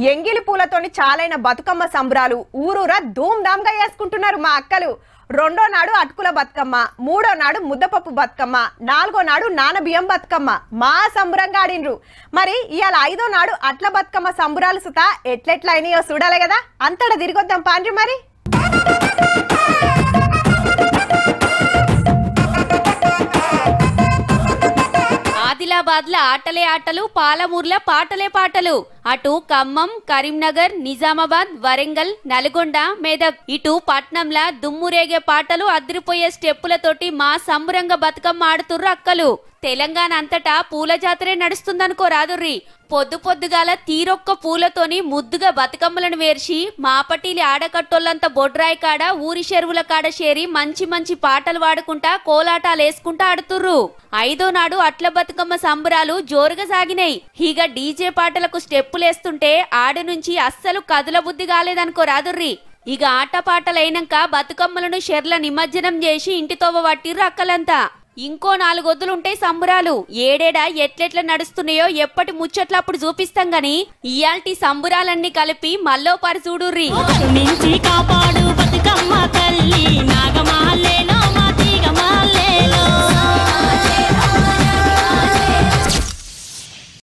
ఎంగిలి పూలతోని చాలైన బతుకమ్మ సంబరాలు ఊరూరా ధూమ్ధామ్గా చేసుకుంటున్నారు మా అక్కలు. రెండో నాడు అటుకుల బతుకమ్మ, మూడో నాడు ముద్దపప్పు బతుకమ్మ, నాలుగో నాడు నానబియ్యం బతుకమ్మ మా సంబరంగా ఆడినరు. మరి ఇవాళ ఐదో నాడు అట్ల బతుకమ్మ సంబరాలు సుతా ఎట్లెట్లా అయినాయో చూడాలి కదా. అంతటా తిరిగొద్దాం పాండ్రి. మరి ఆదిలాబాద్ ల ఆటలే ఆటలు, పాలమూర్ల పాటలే పాటలు. అటు ఖమ్మం, కరీంనగర్, నిజామాబాద్, వరంగల్, నల్గొండ, మెదక్ ఇటు పట్నంల దుమ్మురేగే పాటలు, అదిరిపోయే స్టెప్పులతోటి మా సంబరంగ బతుకమ్మ ఆడుతుర్రు అక్కలు. తెలంగాణ అంతటా పూల జాతరే నడుస్తుందనుకో రాదుర్రి. పొద్దు పొద్దుగాల తీరొక్క పూలతోని ముద్దుగా బతుకమ్మలను వేర్చి మాపటీలి ఆడకట్టోళ్ళంతా బొడ్రాయి కాడ, ఊరి చెరువుల కాడ చేరి మంచి మంచి పాటలు వాడుకుంటా కోలాటాలు వేసుకుంటా ఆడుతుర్రు. ఐదో నాడు అట్ల బతుకమ్మ సంబరాలు జోరుగా సాగినాయి. ఇక డీజే పాటలకు స్టెప్పులేస్తుంటే ఆడి నుంచి అస్సలు కదుల బుద్ధి కాలేదనుకో రాదుర్రి. ఇక ఆటపాటలైనాక బతుకమ్మలను షెర్ల నిమజ్జనం చేసి ఇంటితోవ పట్టిర్రు అక్కలంతా. ఇంకో 4 వద్దులుంటాయి సంబురాలు. ఏడేడా ఎట్లెట్లా నడుస్తున్నాయో ఎప్పటి ముచ్చట్లప్పుడు చూపిస్తాం గాని ఇయాల్టి సంబురాలన్నీ కలిపి మల్లో పరి చూడుర్రి. కాపాడు బతుకమ్మ తల్లి